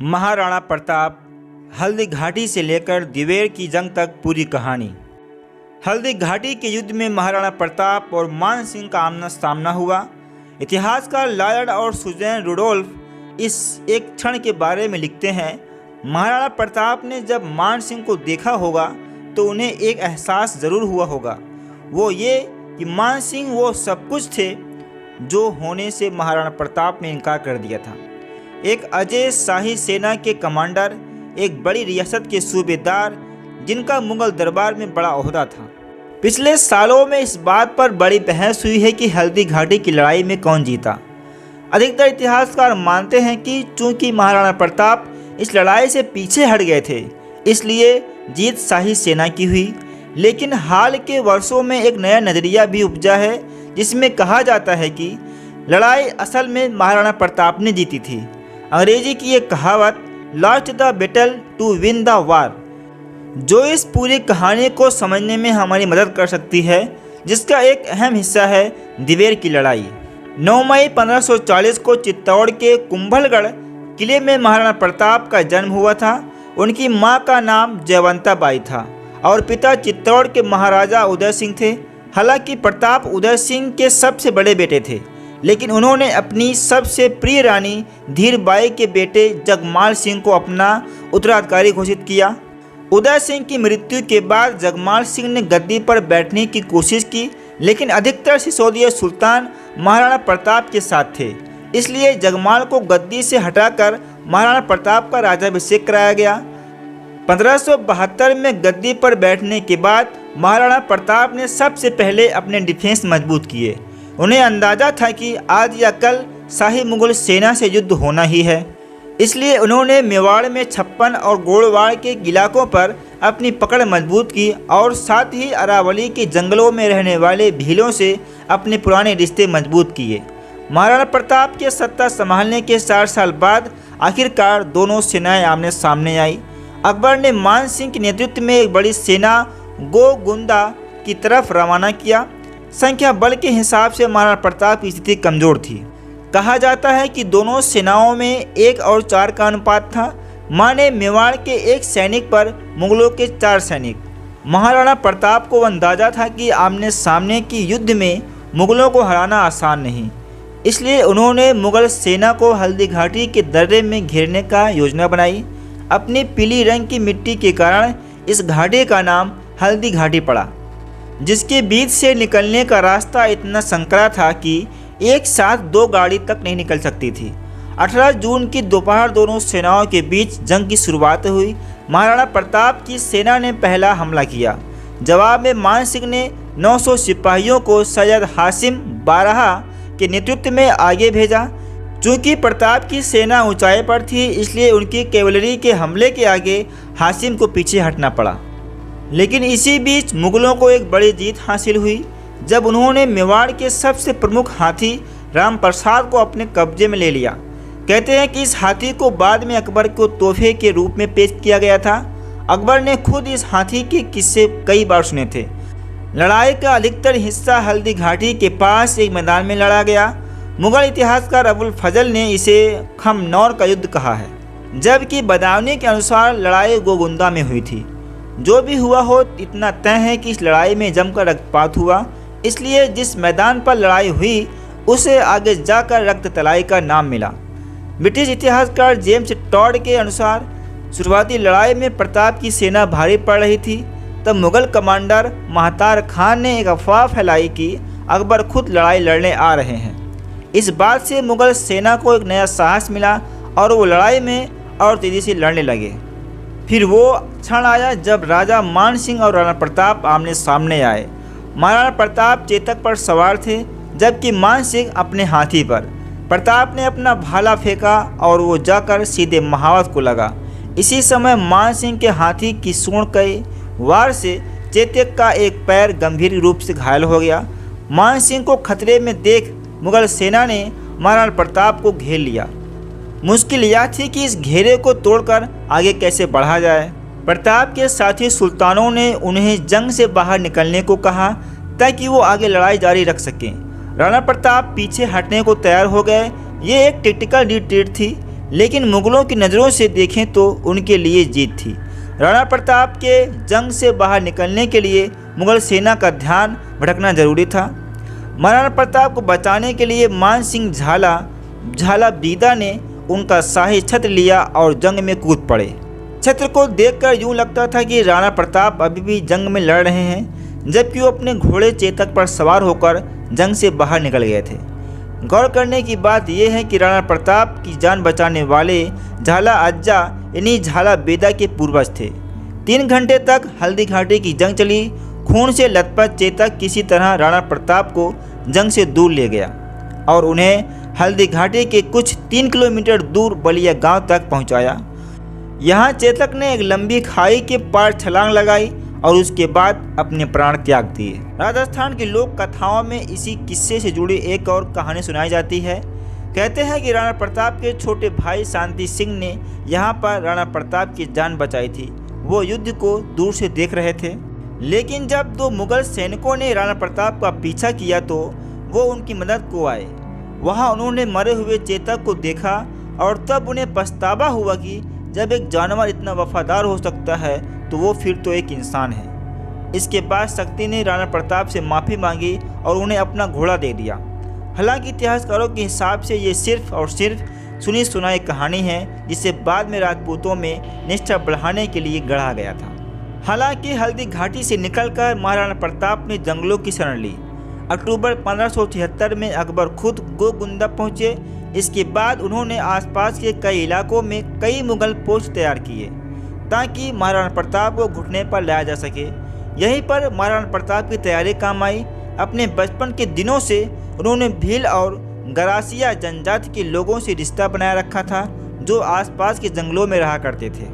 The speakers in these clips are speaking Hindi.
महाराणा प्रताप, हल्दी घाटी से लेकर दिवेर की जंग तक पूरी कहानी। हल्दी घाटी के युद्ध में महाराणा प्रताप और मान सिंह का आमना सामना हुआ। इतिहासकार लॉयड और सुजैन रुडोल्फ इस एक क्षण के बारे में लिखते हैं, महाराणा प्रताप ने जब मान सिंह को देखा होगा तो उन्हें एक एहसास ज़रूर हुआ होगा, वो ये कि मान सिंह वो सब कुछ थे जो होने से महाराणा प्रताप ने इनकार कर दिया था। एक अजय शाही सेना के कमांडर, एक बड़ी रियासत के सूबेदार, जिनका मुगल दरबार में बड़ा ओहदा था। पिछले सालों में इस बात पर बड़ी बहस हुई है कि हल्दी घाटी की लड़ाई में कौन जीता। अधिकतर इतिहासकार मानते हैं कि चूंकि महाराणा प्रताप इस लड़ाई से पीछे हट गए थे, इसलिए जीत शाही सेना की हुई। लेकिन हाल के वर्षों में एक नया नज़रिया भी उपजा है, जिसमें कहा जाता है कि लड़ाई असल में महाराणा प्रताप ने जीती थी। अंग्रेजी की एक कहावत, lost the battle to win the war, जो इस पूरी कहानी को समझने में हमारी मदद कर सकती है, जिसका एक अहम हिस्सा है दिवेर की लड़ाई। 9 मई 1540 को चित्तौड़ के कुंभलगढ़ किले में महाराणा प्रताप का जन्म हुआ था। उनकी मां का नाम जयवंता बाई था और पिता चित्तौड़ के महाराजा उदय सिंह थे। हालांकि प्रताप उदय सिंह के सबसे बड़े बेटे थे, लेकिन उन्होंने अपनी सबसे प्रिय रानी धीरबाई के बेटे जगमाल सिंह को अपना उत्तराधिकारी घोषित किया। उदय सिंह की मृत्यु के बाद जगमाल सिंह ने गद्दी पर बैठने की कोशिश की, लेकिन अधिकतर सिसोदिया सुल्तान महाराणा प्रताप के साथ थे, इसलिए जगमाल को गद्दी से हटाकर महाराणा प्रताप का राज्याभिषेक कराया गया। 1572 में गद्दी पर बैठने के बाद महाराणा प्रताप ने सबसे पहले अपने डिफेंस मजबूत किए। उन्हें अंदाजा था कि आज या कल शाही मुगल सेना से युद्ध होना ही है, इसलिए उन्होंने मेवाड़ में 56 और गोड़वाड़ के इलाकों पर अपनी पकड़ मजबूत की और साथ ही अरावली के जंगलों में रहने वाले भीलों से अपने पुराने रिश्ते मजबूत किए। महाराणा प्रताप के सत्ता संभालने के 4 साल बाद आखिरकार दोनों सेनाएं आमने सामने आई। अकबर ने मान सिंह के नेतृत्व में एक बड़ी सेना गोगुंदा की तरफ रवाना किया। संख्या बल के हिसाब से महाराणा प्रताप की स्थिति कमजोर थी। कहा जाता है कि दोनों सेनाओं में 1 और 4 का अनुपात था, माने मेवाड़ के 1 सैनिक पर मुगलों के 4 सैनिक। महाराणा प्रताप को अंदाजा था कि आमने सामने की युद्ध में मुगलों को हराना आसान नहीं, इसलिए उन्होंने मुगल सेना को हल्दी घाटी के दर्रे में घेरने का योजना बनाई। अपनी पीली रंग की मिट्टी के कारण इस घाटी का नाम हल्दी घाटी पड़ा, जिसके बीच से निकलने का रास्ता इतना संकरा था कि एक साथ 2 गाड़ी तक नहीं निकल सकती थी। 18 जून की दोपहर दोनों सेनाओं के बीच जंग की शुरुआत हुई। महाराणा प्रताप की सेना ने पहला हमला किया। जवाब में मान सिंह ने 900 सिपाहियों को सैयद हासिम बारहा के नेतृत्व में आगे भेजा। चूँकि प्रताप की सेना ऊंचाई पर थी, इसलिए उनकी कैवलरी के हमले के आगे हासिम को पीछे हटना पड़ा। लेकिन इसी बीच मुगलों को एक बड़ी जीत हासिल हुई जब उन्होंने मेवाड़ के सबसे प्रमुख हाथी राम प्रसाद को अपने कब्जे में ले लिया। कहते हैं कि इस हाथी को बाद में अकबर को तोहफे के रूप में पेश किया गया था। अकबर ने खुद इस हाथी के किस्से कई बार सुने थे। लड़ाई का अधिकतर हिस्सा हल्दी घाटी के पास एक मैदान में लड़ा गया। मुगल इतिहासकार अबुल फजल ने इसे खमनौर का युद्ध कहा है, जबकि बदावनी के अनुसार लड़ाई गोगुंदा में हुई थी। जो भी हुआ हो, इतना तय है कि इस लड़ाई में जमकर रक्तपात हुआ, इसलिए जिस मैदान पर लड़ाई हुई उसे आगे जाकर रक्त तलाई का नाम मिला। ब्रिटिश इतिहासकार जेम्स टॉड के अनुसार शुरुआती लड़ाई में प्रताप की सेना भारी पड़ रही थी, तब मुगल कमांडर महतार खान ने एक अफवाह फैलाई कि अकबर खुद लड़ाई लड़ने आ रहे हैं। इस बात से मुगल सेना को एक नया साहस मिला और वो लड़ाई में और तेज़ी से लड़ने लगे। फिर वो क्षण आया जब राजा मान सिंह और राणा प्रताप आमने सामने आए। महाराणा प्रताप चेतक पर सवार थे, जबकि मान सिंह अपने हाथी पर। प्रताप ने अपना भाला फेंका और वो जाकर सीधे महावत को लगा। इसी समय मान सिंह के हाथी की सूंड के वार से चेतक का एक पैर गंभीर रूप से घायल हो गया। मान सिंह को खतरे में देख मुगल सेना ने महाराणा प्रताप को घेर लिया। मुश्किल यह थी कि इस घेरे को तोड़कर आगे कैसे बढ़ा जाए। प्रताप के साथी सुल्तानों ने उन्हें जंग से बाहर निकलने को कहा ताकि वो आगे लड़ाई जारी रख सकें। राणा प्रताप पीछे हटने को तैयार हो गए। ये एक टेक्टिकल रिट्रीट थी, लेकिन मुगलों की नज़रों से देखें तो उनके लिए जीत थी। राणा प्रताप के जंग से बाहर निकलने के लिए मुगल सेना का ध्यान भटकना जरूरी था। महाराणा प्रताप को बचाने के लिए मान सिंह झाला बीदा ने उनका शाही छत्र लिया और जंग में कूद पड़े। छत्र को देखकर यूं लगता था कि राणा प्रताप अभी भी जंग में लड़ रहे हैं, जबकि वो अपने घोड़े चेतक पर सवार होकर जंग से बाहर निकल गए थे। गौर करने की बात यह है कि राणा प्रताप की जान बचाने वाले झाला अज्जा इन्हीं झाला बेदा के पूर्वज थे। 3 घंटे तक हल्दी घाटी की जंग चली। खून से लथपथ चेतक किसी तरह राणा प्रताप को जंग से दूर ले गया और उन्हें हल्दी घाटी के कुछ 3 किलोमीटर दूर बलिया गांव तक पहुंचाया। यहाँ चेतक ने एक लंबी खाई के पार छलांग लगाई और उसके बाद अपने प्राण त्याग दिए। राजस्थान की लोक कथाओं में इसी किस्से से जुड़ी एक और कहानी सुनाई जाती है। कहते हैं कि राणा प्रताप के छोटे भाई शांति सिंह ने यहाँ पर राणा प्रताप की जान बचाई थी। वो युद्ध को दूर से देख रहे थे, लेकिन जब 2 मुगल सैनिकों ने राणा प्रताप का पीछा किया तो वो उनकी मदद को आए। वहाँ उन्होंने मरे हुए चेतक को देखा और तब उन्हें पछतावा हुआ कि जब एक जानवर इतना वफादार हो सकता है तो वो फिर तो एक इंसान है। इसके बाद शक्ति ने राणा प्रताप से माफ़ी मांगी और उन्हें अपना घोड़ा दे दिया। हालांकि इतिहासकारों के हिसाब से ये सिर्फ और सिर्फ सुनी सुनाई कहानी है, जिसे बाद में राजपूतों में निष्ठा बढ़ाने के लिए गढ़ा गया था। हालांकि हल्दी घाटी से निकलकर महाराणा प्रताप ने जंगलों की शरण ली। अक्टूबर 1576 में अकबर खुद गोगुंदा पहुंचे। इसके बाद उन्होंने आसपास के कई इलाकों में कई मुगल पोस्ट तैयार किए ताकि महाराणा प्रताप को घुटने पर लाया जा सके। यहीं पर महाराणा प्रताप की तैयारी काम आई। अपने बचपन के दिनों से उन्होंने भील और गरासिया जनजाति के लोगों से रिश्ता बनाए रखा था, जो आसपास के जंगलों में रहा करते थे।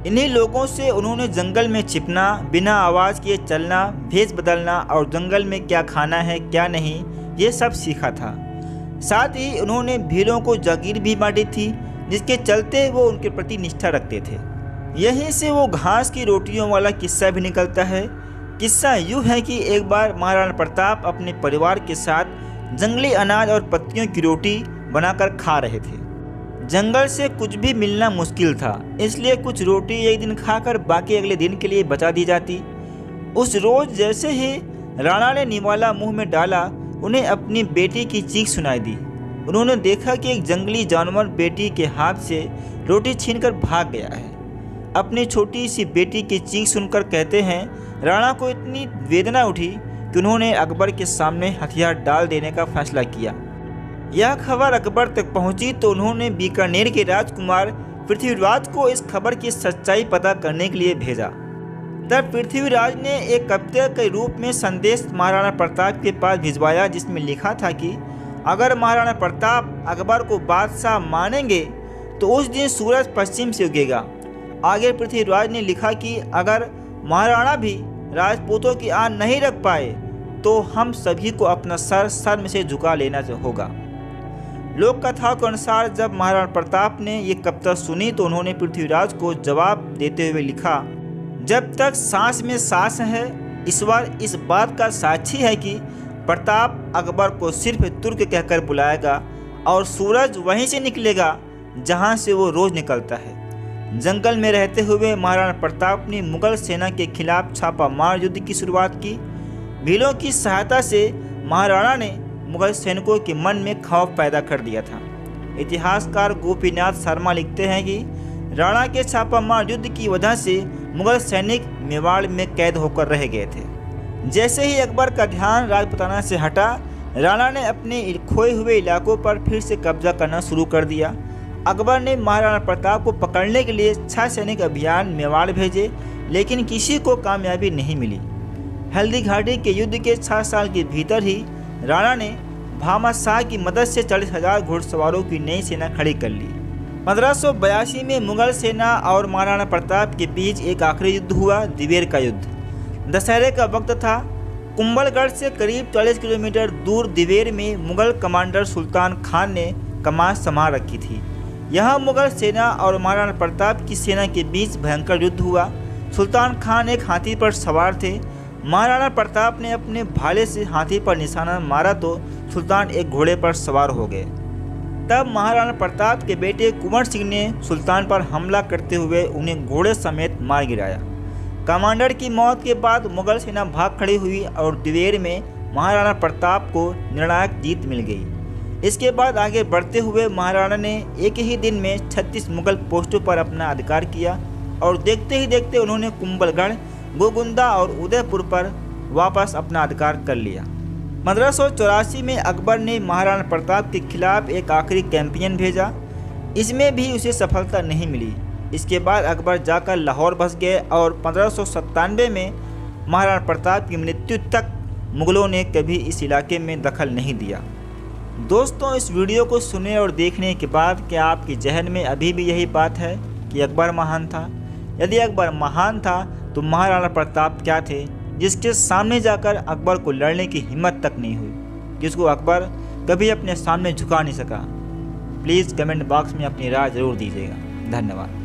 इन्हीं लोगों से उन्होंने जंगल में छिपना, बिना आवाज़ किए चलना, भेष बदलना और जंगल में क्या खाना है क्या नहीं, ये सब सीखा था। साथ ही उन्होंने भीलों को जागीर भी बांटी थी, जिसके चलते वो उनके प्रति निष्ठा रखते थे। यहीं से वो घास की रोटियों वाला किस्सा भी निकलता है। किस्सा यूँ है कि एक बार महाराणा प्रताप अपने परिवार के साथ जंगली अनाज और पत्तियों की रोटी बनाकर खा रहे थे। जंगल से कुछ भी मिलना मुश्किल था, इसलिए कुछ रोटी एक दिन खाकर बाकी अगले दिन के लिए बचा दी जाती। उस रोज जैसे ही राणा ने निवाला मुंह में डाला, उन्हें अपनी बेटी की चीख सुनाई दी। उन्होंने देखा कि एक जंगली जानवर बेटी के हाथ से रोटी छीनकर भाग गया है। अपनी छोटी सी बेटी की चीख सुनकर कहते हैं राणा को इतनी वेदना उठी कि उन्होंने अकबर के सामने हथियार डाल देने का फैसला किया। यह खबर अकबर तक पहुंची तो उन्होंने बीकानेर के राजकुमार पृथ्वीराज को इस खबर की सच्चाई पता करने के लिए भेजा। तब पृथ्वीराज ने एक कप्तान के रूप में संदेश महाराणा प्रताप के पास भिजवाया, जिसमें लिखा था कि अगर महाराणा प्रताप अकबर को बादशाह मानेंगे तो उस दिन सूरज पश्चिम से उगेगा। आगे पृथ्वीराज ने लिखा कि अगर महाराणा भी राजपूतों की आन नहीं रख पाए तो हम सभी को अपना सर शर्म से झुका लेना होगा। लोक कथाओं के अनुसार जब महाराणा प्रताप ने ये कविता सुनी तो उन्होंने पृथ्वीराज को जवाब देते हुए लिखा, जब तक सांस में सांस है ईश्वर इस बात का साक्षी है कि प्रताप अकबर को सिर्फ तुर्क कहकर बुलाएगा और सूरज वहीं से निकलेगा जहां से वो रोज निकलता है। जंगल में रहते हुए महाराणा प्रताप ने मुगल सेना के खिलाफ छापामार युद्ध की शुरुआत की। भीलों की सहायता से महाराणा ने मुगल सैनिकों के मन में खौफ पैदा कर दिया था। इतिहासकार गोपीनाथ शर्मा लिखते हैं कि राणा के छापामार युद्ध की वजह से मुगल सैनिक मेवाड़ में कैद होकर रह गए थे। जैसे ही अकबर का ध्यान राजपुताना से हटा, राणा ने अपने खोए हुए इलाकों पर फिर से कब्जा करना शुरू कर दिया। अकबर ने महाराणा प्रताप को पकड़ने के लिए 6 सैनिक अभियान मेवाड़ भेजे, लेकिन किसी को कामयाबी नहीं मिली। हल्दी घाटी के युद्ध के 6 साल के भीतर ही राणा ने भामा शाह की मदद से 40,000 घुड़सवारों की नई सेना खड़ी कर ली। 1582 में मुगल सेना और महाराणा प्रताप के बीच एक आखिरी युद्ध हुआ, दिवेर का युद्ध। दशहरे का वक्त था। कुंभलगढ़ से करीब 40 किलोमीटर दूर दिवेर में मुगल कमांडर सुल्तान खान ने कमान संभाल रखी थी। यहाँ मुगल सेना और महाराणा प्रताप की सेना के बीच भयंकर युद्ध हुआ। सुल्तान खान एक हाथी पर सवार थे। महाराणा प्रताप ने अपने भाले से हाथी पर निशाना मारा तो सुल्तान एक घोड़े पर सवार हो गए। तब महाराणा प्रताप के बेटे कुंवर सिंह ने सुल्तान पर हमला करते हुए उन्हें घोड़े समेत मार गिराया। कमांडर की मौत के बाद मुगल सेना भाग खड़ी हुई और दिवेर में महाराणा प्रताप को निर्णायक जीत मिल गई। इसके बाद आगे बढ़ते हुए महाराणा ने एक ही दिन में 36 मुगल पोस्टों पर अपना अधिकार किया और देखते ही देखते उन्होंने कुंभलगढ़, गोगुंदा और उदयपुर पर वापस अपना अधिकार कर लिया। 1584 में अकबर ने महाराणा प्रताप के खिलाफ एक आखिरी कैंपेन भेजा। इसमें भी उसे सफलता नहीं मिली। इसके बाद अकबर जाकर लाहौर बस गए और 1597 में महाराणा प्रताप की मृत्यु तक मुगलों ने कभी इस इलाके में दखल नहीं दिया। दोस्तों, इस वीडियो को सुने और देखने के बाद क्या आपके जहन में अभी भी यही बात है कि अकबर महान था? यदि अकबर महान था तो महाराणा प्रताप क्या थे, जिसके सामने जाकर अकबर को लड़ने की हिम्मत तक नहीं हुई, जिसको अकबर कभी अपने सामने झुका नहीं सका? प्लीज़ कमेंट बॉक्स में अपनी राय ज़रूर दीजिएगा। धन्यवाद।